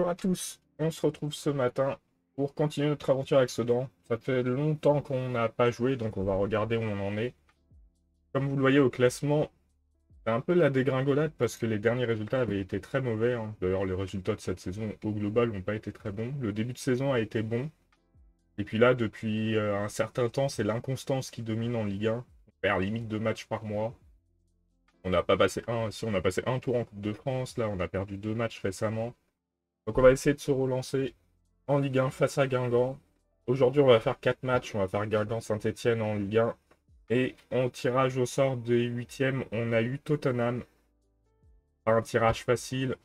Bonjour à tous, on se retrouve ce matin pour continuer notre aventure avec Sedan. Ça fait longtemps qu'on n'a pas joué, donc on va regarder où on en est. Comme vous le voyez au classement, c'est un peu la dégringolade parce que les derniers résultats avaient été très mauvais, hein. D'ailleurs, les résultats de cette saison au global n'ont pas été très bons. Le début de saison a été bon. Et puis là, depuis un certain temps, c'est l'inconstance qui domine en Ligue 1. On perd limite 2 matchs par mois. On n'a pas passé un, si on a passé un tour en Coupe de France, là on a perdu 2 matchs récemment. Donc on va essayer de se relancer en Ligue 1 face à Guingamp. Aujourd'hui, on va faire 4 matchs. On va faire Guingamp-Saint-Etienne en Ligue 1. Et en tirage au sort des huitièmes, on a eu Tottenham. Pas un tirage facile.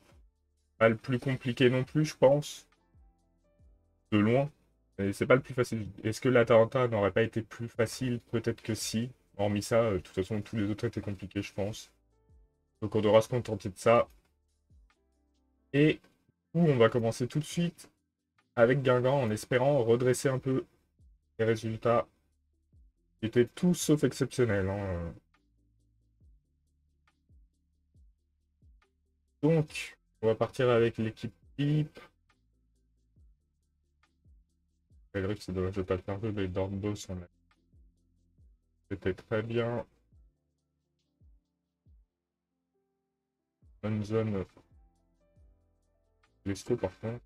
Pas le plus compliqué non plus, je pense. De loin. Mais c'est pas le plus facile. Est-ce que l'Atalanta n'aurait pas été plus facile? Peut-être que si. Hormis ça, de toute façon, tous les autres étaient compliqués, je pense. Donc on devra se contenter de ça. Et on va commencer tout de suite avec Guingamp en espérant redresser un peu les résultats. C'était tout sauf exceptionnel, hein. Donc, on va partir avec l'équipe type. Elric, c'est dommage de ne pas le faire jouer, mais Dornbos, c'était très bien. Zone Lesto, par contre.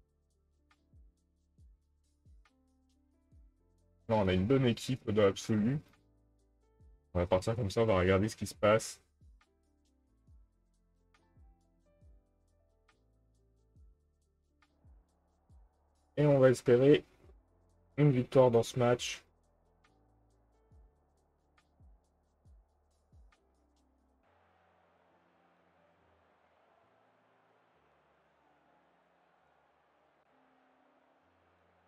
Non, on a une bonne équipe dans l'absolu. On va partir comme ça, on va regarder ce qui se passe. Et on va espérer une victoire dans ce match.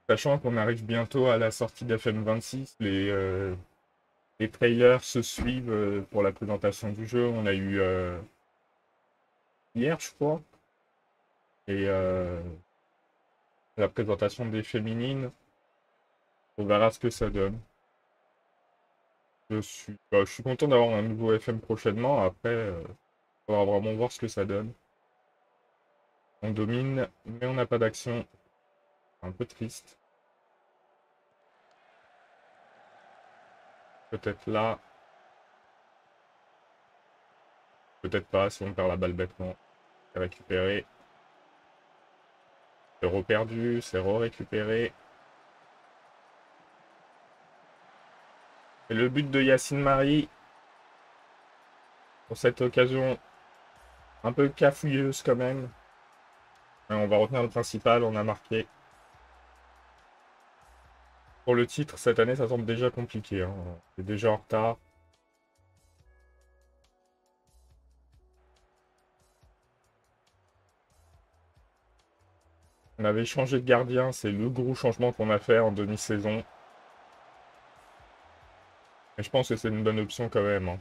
Sachant qu'on arrive bientôt à la sortie d'FM26, les trailers se suivent pour la présentation du jeu. On a eu hier, je crois, et la présentation des féminines. On verra ce que ça donne. Je suis content d'avoir un nouveau FM prochainement. Après, on va vraiment voir ce que ça donne. On domine, mais on n'a pas d'action. Un peu triste. Peut-être là, peut-être pas si on perd la balle bêtement. C'est récupéré. C'est reperdu, c'est re-récupéré. Et le but de Yacine Marie, pour cette occasion un peu cafouilleuse quand même. On va retenir le principal, on a marqué. Pour le titre, cette année, ça semble déjà compliqué, hein. C'est déjà en retard. On avait changé de gardien, c'est le gros changement qu'on a fait en demi-saison. Et je pense que c'est une bonne option quand même, hein.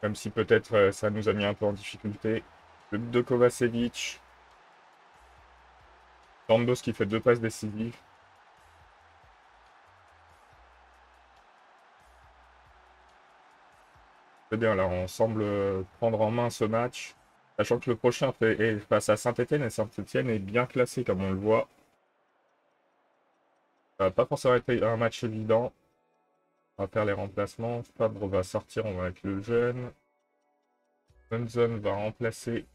Même si peut-être ça nous a mis un peu en difficulté. Le but de Kovacevic. Dornbos qui fait 2 passes décisives. C'est bien, là, on semble prendre en main ce match. Sachant que le prochain est face à Saint-Etienne, et Saint-Etienne est bien classé, comme on le voit. Ça va pas forcément être un match évident. On va faire les remplacements. Fabre va sortir, on va avec le jeune. Johnson va remplacer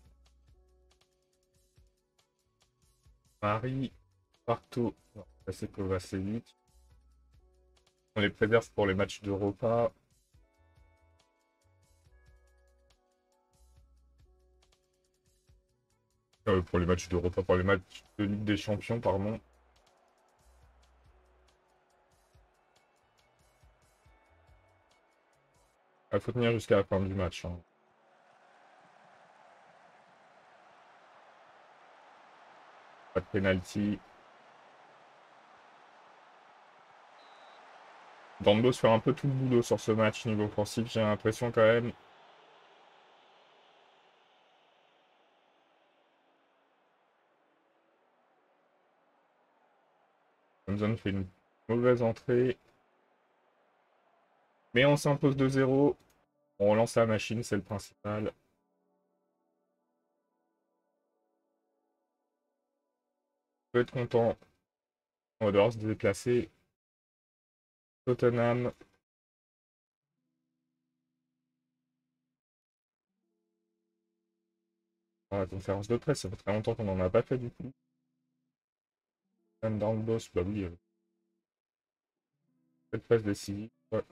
Marie. Partout va remplacer Kovacevic. On les préserve pour les matchs d'Europa. Pour les matchs d'Europa, pour les matchs de Ligue des Champions, pardon. Il faut tenir jusqu'à la fin du match, hein. Pas de penalty. Dandos fait un peu tout le boulot sur ce match niveau offensif, j'ai l'impression quand même. Johnson fait une mauvaise entrée. Mais on s'impose 2-0. On relance la machine, c'est le principal. On peut être content. On va devoir se déplacer. Tottenham. La conférence de presse, ça fait très longtemps qu'on n'en a pas fait du coup. Dans le boss, bah oui, cette passe décisive. Ouais.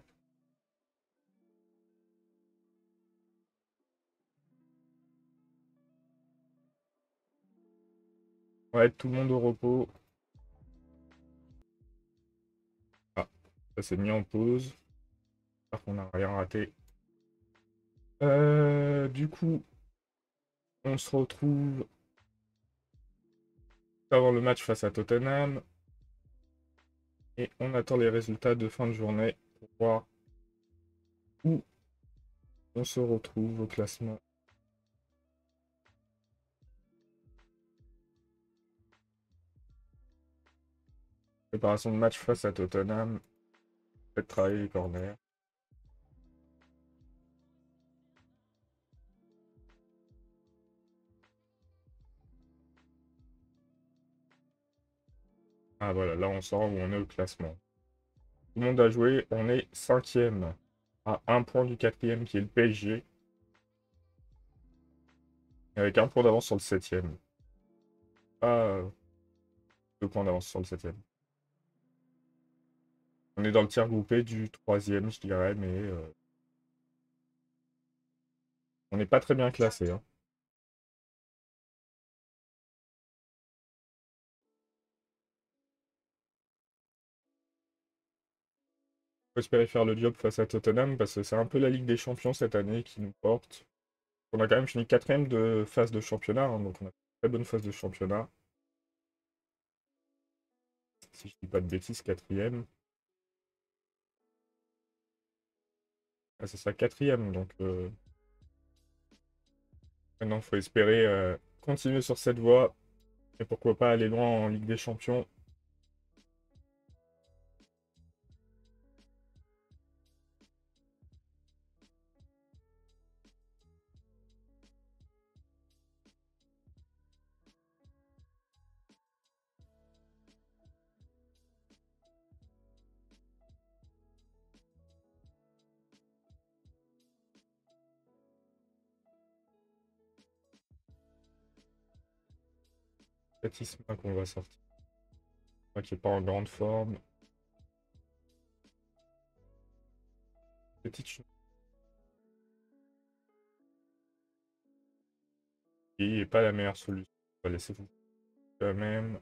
Ouais, tout le monde au repos. Ah, ça s'est mis en pause. J'espère qu'on n'a rien raté. Du coup, on se retrouve avant le match face à Tottenham. Et on attend les résultats de fin de journée pour voir où on se retrouve au classement. Préparation de match face à Tottenham. Faites travailler les corners. Ah voilà, là on sort où on est au classement. Tout le monde a joué, on est 5e. À 1 point du 4e qui est le PSG. Avec 1 point d'avance sur le 7e. Ah, 2 points d'avance sur le 7e. On est dans le tiers groupé du 3e, je dirais, mais on n'est pas très bien classé, hein. Faut espérer faire le job face à Tottenham parce que c'est un peu la Ligue des Champions cette année qui nous porte. On a quand même fini 4e de phase de championnat, hein, donc on a une très bonne phase de championnat. Si je dis pas de bêtises, 4e. Ah, c'est ça, 4e, donc maintenant il faut espérer continuer sur cette voie et pourquoi pas aller loin en Ligue des Champions. Statisme qu'on va sortir. Qui n'est pas en grande forme. Petite chose qui n'est pas la meilleure solution. On va laisser vous quand même.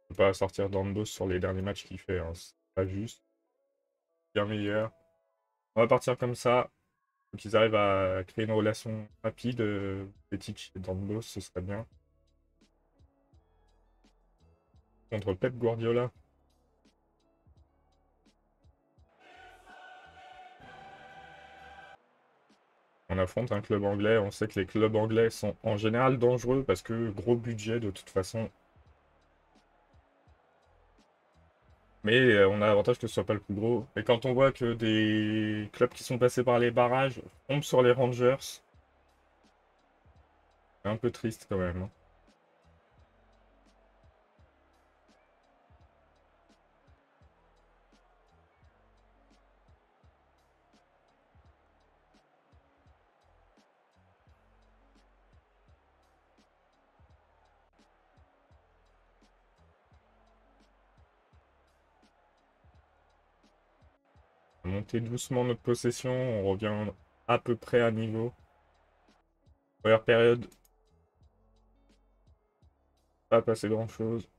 On peut pas sortir d'Andos sur les derniers matchs qu'il fait, hein. C'est pas juste. Bien meilleur. On va partir comme ça. Faut qu'ils arrivent à créer une relation rapide. Petite et Dandos, ce serait bien. Contre Pep Guardiola. On affronte un club anglais. On sait que les clubs anglais sont en général dangereux parce que gros budget de toute façon. Mais on a l'avantage que ce soit pas le plus gros. Et quand on voit que des clubs qui sont passés par les barrages tombent sur les Rangers, c'est un peu triste quand même, hein. On va monter doucement notre possession, on revient à peu près à niveau. Première période, pas passé grand chose.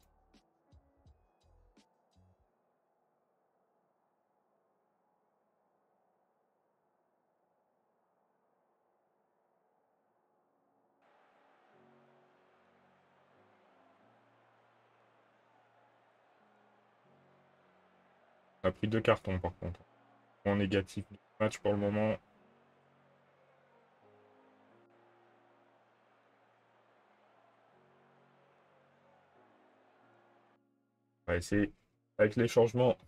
On a pris 2 cartons par contre. En négatif du match pour le moment. On va essayer avec les changements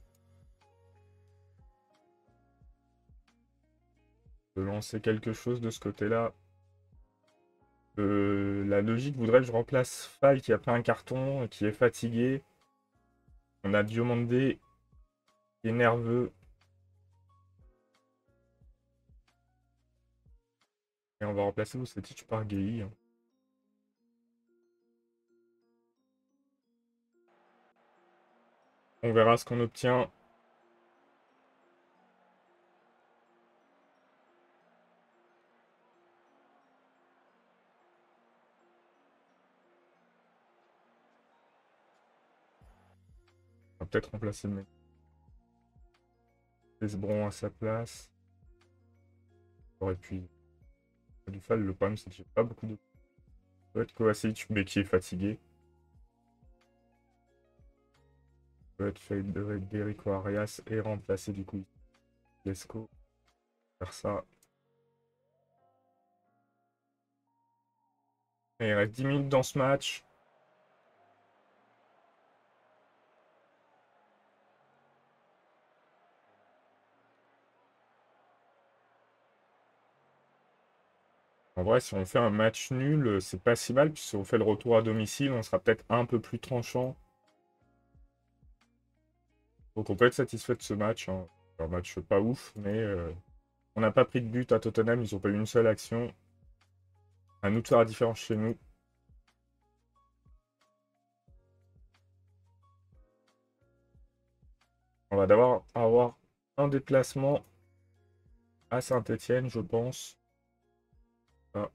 de lancer quelque chose de ce côté-là. La logique voudrait que je remplace Fall qui a pris un carton, qui est fatigué. On a Diomandé qui est nerveux. Et on va remplacer Vucetich par Gueye. On verra ce qu'on obtient. On va peut-être remplacer Esbron à sa place. Et puis, du Fall, le problème c'est que j'ai pas beaucoup de... Peut-être Kovacic, mais qui est fatigué. Peut-être Federico Arias et remplacer du coup Lesco. Faire ça. Et il reste 10 minutes dans ce match. En vrai, si on fait un match nul, c'est pas si mal, puis si on fait le retour à domicile, on sera peut-être un peu plus tranchant. Donc on peut être satisfait de ce match, hein. Un match pas ouf, mais on n'a pas pris de but à Tottenham, ils n'ont pas eu une seule action. À nous de faire la différence chez nous. On va d'abord avoir un déplacement à Saint-Etienne, je pense. Ah.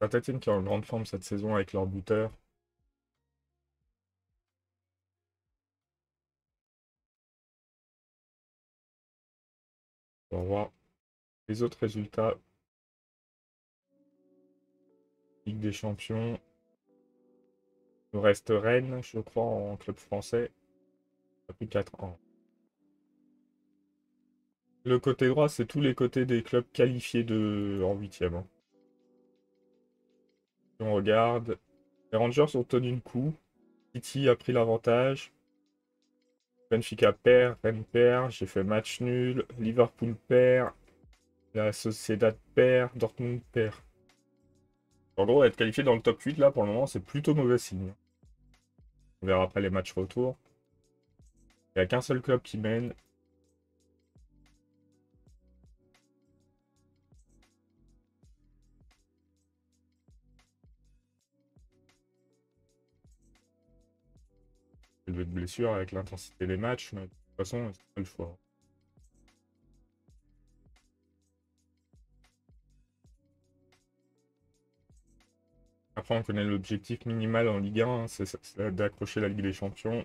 Saint-Etienne qui est en grande forme cette saison avec leur buteur. On va voir les autres résultats. Ligue des Champions. Il nous reste Rennes, je crois, en club français. Depuis 4 ans. Le côté droit, c'est tous les côtés des clubs qualifiés en huitième, hein. Si on regarde, les Rangers ont tenu le coup. City a pris l'avantage. Benfica perd, Rennes perd. J'ai fait match nul. Liverpool perd. La Sociedad perd. Dortmund perd. En gros, être qualifié dans le top 8, là, pour le moment, c'est plutôt mauvais signe. On verra après les matchs retour. Il n'y a qu'un seul club qui mène. Il y a de blessures avec l'intensité des matchs, mais de toute façon, c'est pas le choix. Après, on connaît l'objectif minimal en Ligue 1, hein, c'est d'accrocher la Ligue des Champions.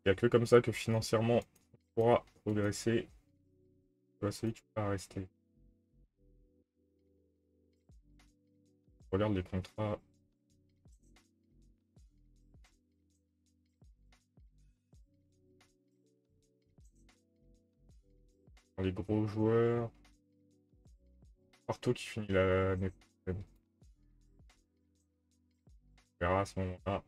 Il n'y a que comme ça que financièrement, on pourra progresser. Celui qui va rester. On regarde les contrats. Les gros joueurs. Porto qui finit l'année prochaine. On verra à ce moment-là.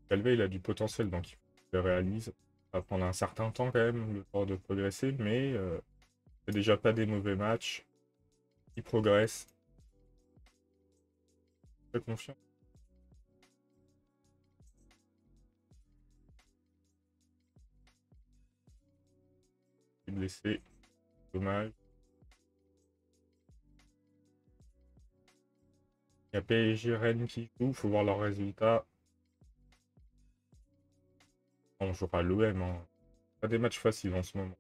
Calvé, il a du potentiel, donc il le réalise. Ça va prendre un certain temps quand même, le temps de progresser, mais c'est déjà pas des mauvais matchs. Il progresse. Très confiant. Il est blessé. Dommage. Il y a PSG Rennes qui joue, il faut voir leurs résultats. On jouera à l'OM, hein. Pas des matchs faciles en ce moment.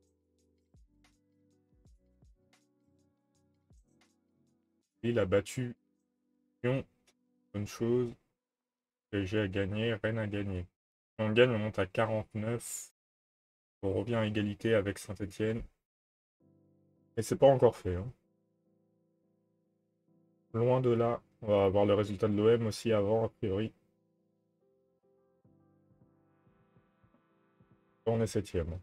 Il a battu Lyon. Bonne chose. PSG a gagné, Rennes a gagné. Si on gagne, on monte à 49. On revient à égalité avec Saint-Etienne. Et c'est pas encore fait, hein. Loin de là. On va avoir le résultat de l'OM aussi avant, a priori. On est septième.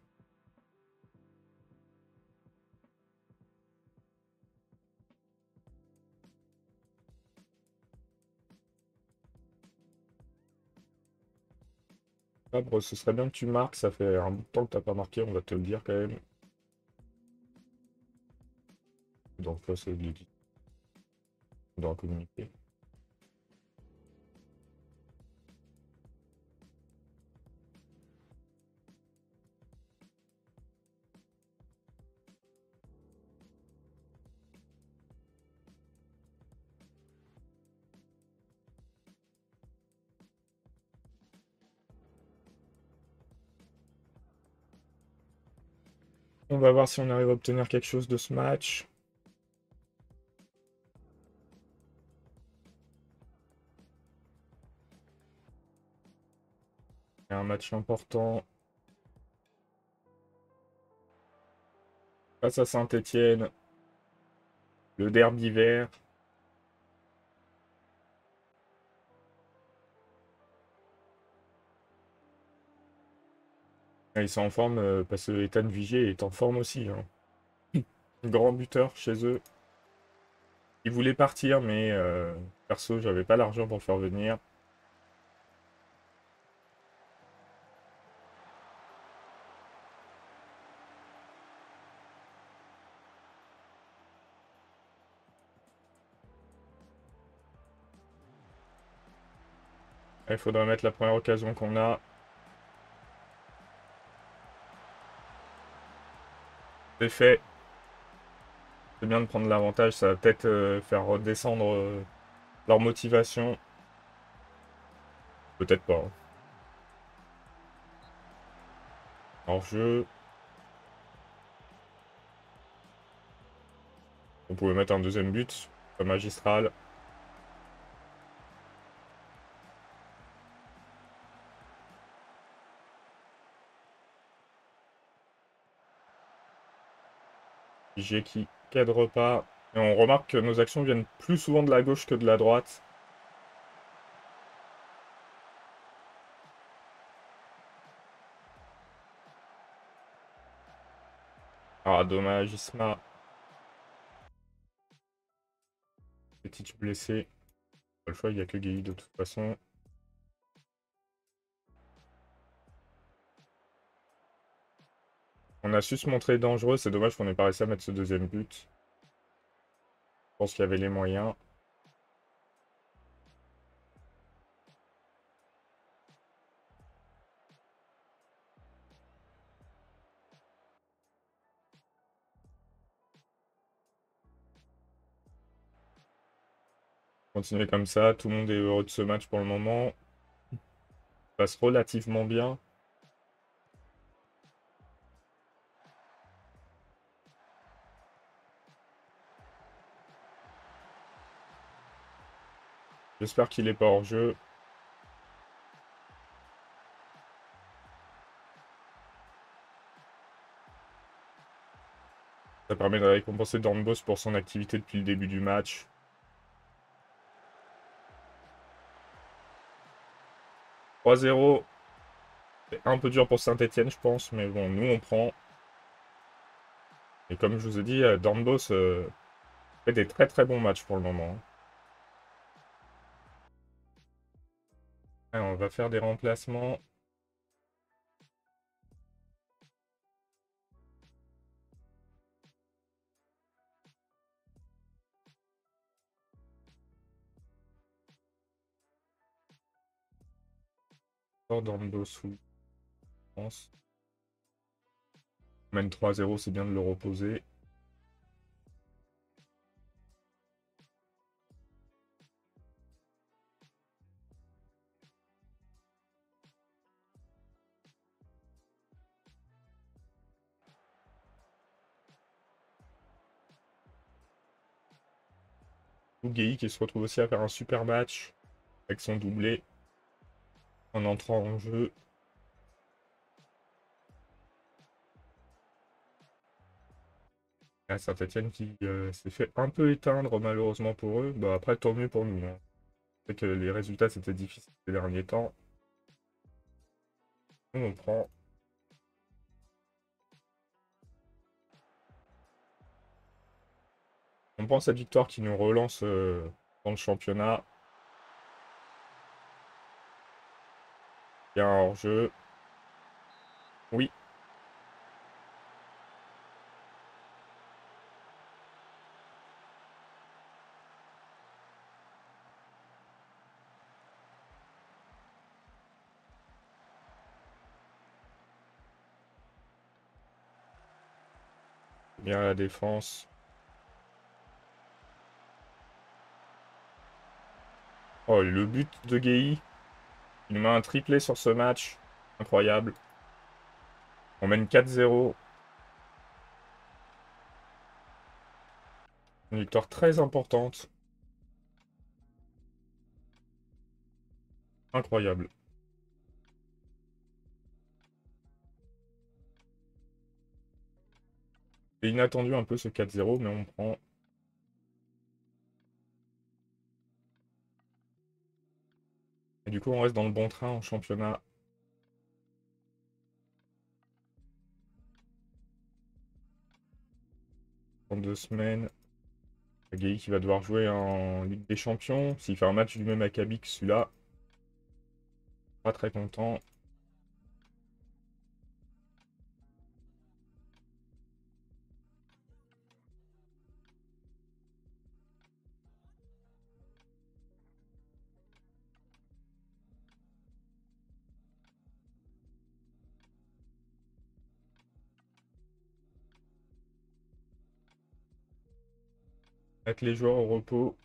Fabre, ce serait bien que tu marques, ça fait un bout de temps que t'as pas marqué, on va te le dire quand même. Donc là, c'est dit. On doit communiquer. On va voir si on arrive à obtenir quelque chose de ce match. Il y a un match important face à Saint-Étienne. Le derby vert. Ah, ils sont en forme parce que Ethan Vigier est en forme aussi, hein. Grand buteur chez eux. Il voulait partir, mais perso, j'avais pas l'argent pour le faire venir. Il faudrait mettre la première occasion qu'on a. C'est fait. C'est bien de prendre l'avantage, ça va peut-être faire redescendre leur motivation. Peut-être pas, hein. Hors-jeu. On pouvait mettre un deuxième but. Pas magistral. Vigier qui cadre pas. Et on remarque que nos actions viennent plus souvent de la gauche que de la droite. Ah, dommage, Isma. Petit blessé. Pas le choix, il n'y a que Guy de toute façon. On a su se montrer dangereux, c'est dommage qu'on n'ait pas réussi à mettre ce deuxième but. Je pense qu'il y avait les moyens. Continuer comme ça, tout le monde est heureux de ce match pour le moment. Ça passe relativement bien. J'espère qu'il est pas hors jeu. Ça permet de récompenser Dornbos pour son activité depuis le début du match. 3-0. C'est un peu dur pour Saint-Étienne, je pense, mais bon, nous on prend. Et comme je vous ai dit, Dornbos fait des très très bons matchs pour le moment. Alors, on va faire des remplacements. Sort Dornbos ou France. On mène 3-0, c'est bien de le reposer. Ougui qui se retrouve aussi à faire un super match avec son doublé en entrant en jeu. À Saint-Etienne qui s'est fait un peu éteindre malheureusement pour eux. Bah, après, tant mieux pour nous, hein. C'est que les résultats c'était difficile ces derniers temps. Nous, on prend. On prend cette victoire qui nous relance dans le championnat. Il y a un hors-jeu. Oui. Bien la défense. Oh, le but de Gueye. Il met un triplé sur ce match. Incroyable. On mène 4-0. Une victoire très importante. Incroyable. C'est inattendu un peu ce 4-0, mais on prend. Et du coup, on reste dans le bon train en championnat. En 2 semaines. Gueye qui va devoir jouer en Ligue des Champions. S'il fait un match du même acabit que celui-là, pas très content. Mettre les joueurs au repos.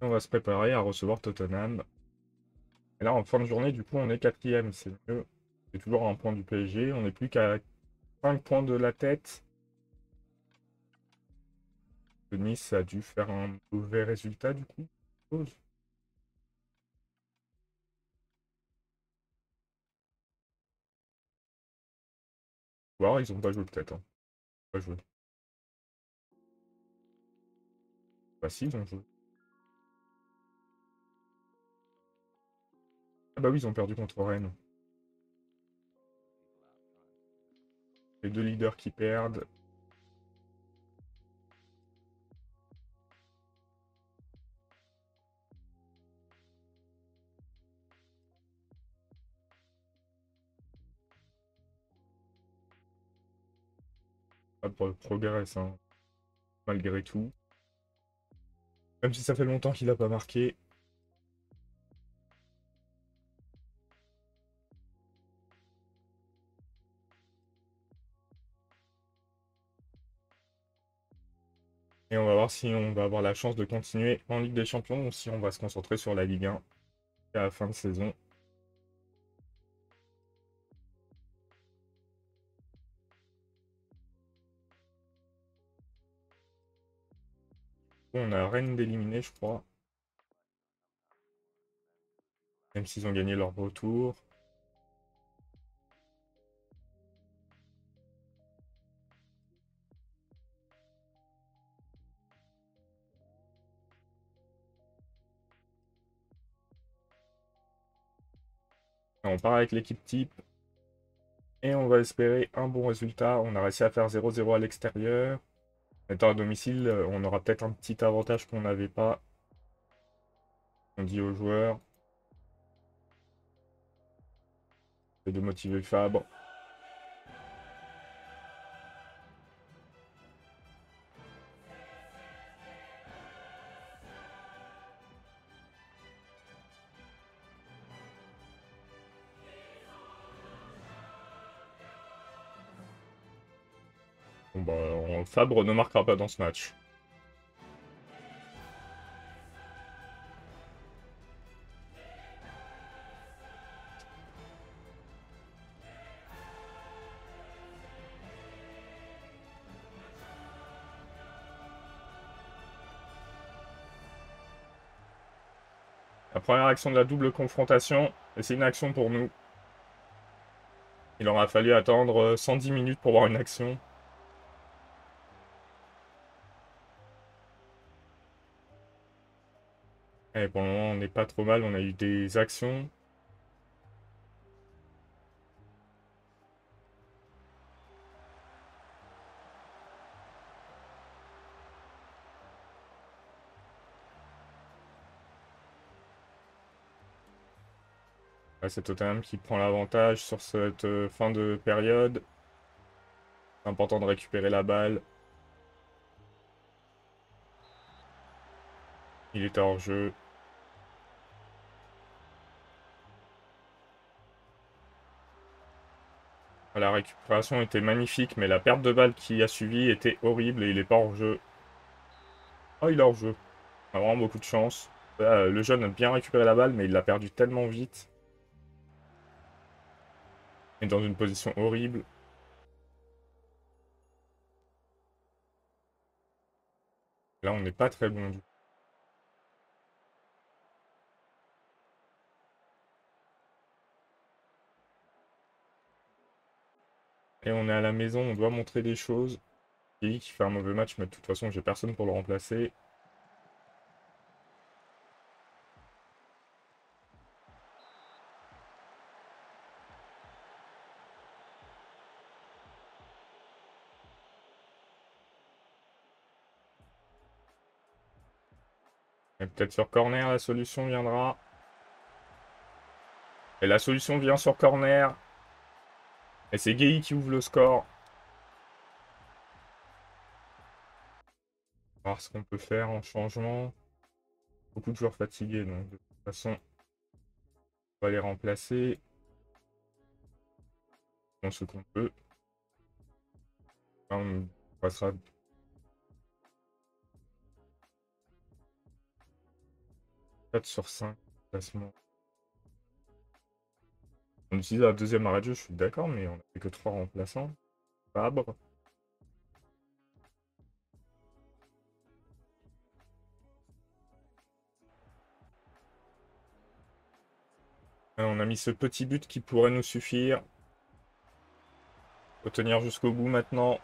On va se préparer à recevoir Tottenham. Et là, en fin de journée, du coup, on est quatrième. C'est mieux. C'est toujours un point du PSG. On n'est plus qu'à 5 points de la tête. Nice a dû faire un mauvais résultat, du coup. Je suppose. Voir, ils ont pas joué peut-être, hein. Pas joué. Bah si, ils ont joué. Ah bah oui, ils ont perdu contre Rennes. Les deux leaders qui perdent. Pas de progrès, hein, malgré tout. Même si ça fait longtemps qu'il n'a pas marqué. Et on va voir si on va avoir la chance de continuer en Ligue des Champions ou si on va se concentrer sur la Ligue 1 à la fin de saison. On a Rennes d'éliminer, je crois. Même s'ils ont gagné leur retour. On part avec l'équipe type. Et on va espérer un bon résultat. On a réussi à faire 0-0 à l'extérieur. Étant à domicile, on aura peut-être un petit avantage qu'on n'avait pas. On dit aux joueurs. C'est de motiver Fabre. Bon bah, Fabre ne marquera pas dans ce match. La première action de la double confrontation, et c'est une action pour nous. Il aura fallu attendre 110 minutes pour voir une action. Et pour le moment, on n'est pas trop mal. On a eu des actions. Là, c'est Tottenham qui prend l'avantage sur cette fin de période. C'est important de récupérer la balle. Il était hors jeu. La récupération était magnifique, mais la perte de balle qui a suivi était horrible et il n'est pas hors jeu. Oh, il est hors jeu. On a vraiment beaucoup de chance. Là, le jeune a bien récupéré la balle, mais il l'a perdu tellement vite. Il est dans une position horrible. Là, on n'est pas très bon du tout. Et on est à la maison, on doit montrer des choses. Qui fait un mauvais match, mais de toute façon, j'ai personne pour le remplacer. Et peut-être sur corner, la solution viendra. Et la solution vient sur corner. Et c'est Gueye qui ouvre le score. On va voir ce qu'on peut faire en changement. Beaucoup de joueurs fatigués, donc de toute façon, on va les remplacer. On ce qu'on peut. Là, on passera 4 sur 5 placements. On utilise la deuxième arrêt de jeu, je suis d'accord, mais on n'a fait que 3 remplaçants. Fabre. On a mis ce petit but qui pourrait nous suffire. Faut tenir jusqu'au bout maintenant.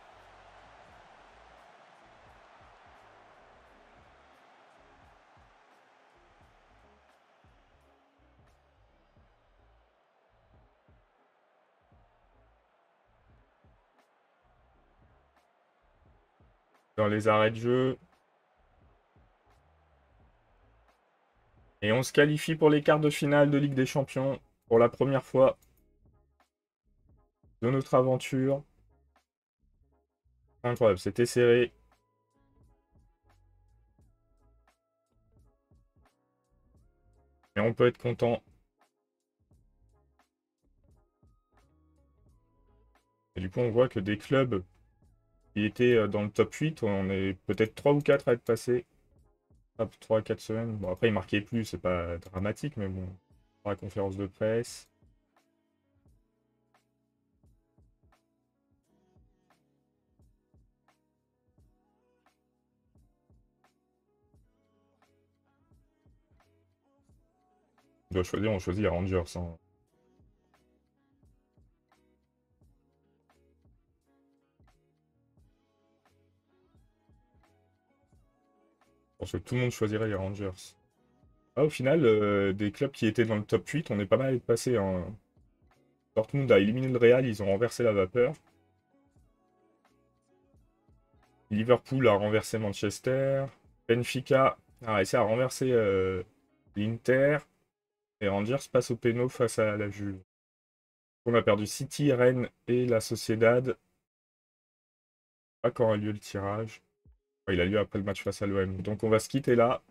Dans les arrêts de jeu. Et on se qualifie pour les quarts de finale de Ligue des Champions pour la première fois de notre aventure. Incroyable, c'était serré. Mais on peut être content. Et du coup, on voit que des clubs qui étaient dans le top 8, on est peut-être 3 ou 4 à être passés. Hop, 3 à 4 semaines. Bon, après, ils marquaient plus, c'est pas dramatique, mais bon. Pour la conférence de presse. On doit choisir, on choisit les Rangers. Hein. Je pense que tout le monde choisirait les Rangers. Ah, au final, des clubs qui étaient dans le top 8, on est pas mal passé. Hein. Dortmund a éliminé le Real, ils ont renversé la vapeur. Liverpool a renversé Manchester. Benfica a réussi à renverser l'Inter. Et Rangers passe au péno face à la Juve. On a perdu City, Rennes et la Sociedad. Pas quand a lieu le tirage. Il a lieu après le match face à l'OM. Donc on va se quitter là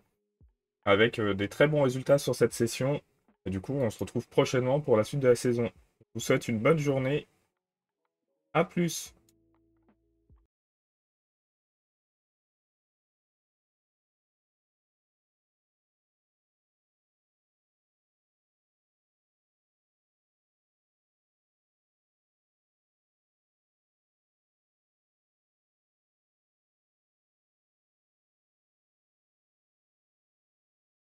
avec des très bons résultats sur cette session. Et du coup, on se retrouve prochainement pour la suite de la saison. Je vous souhaite une bonne journée. A plus!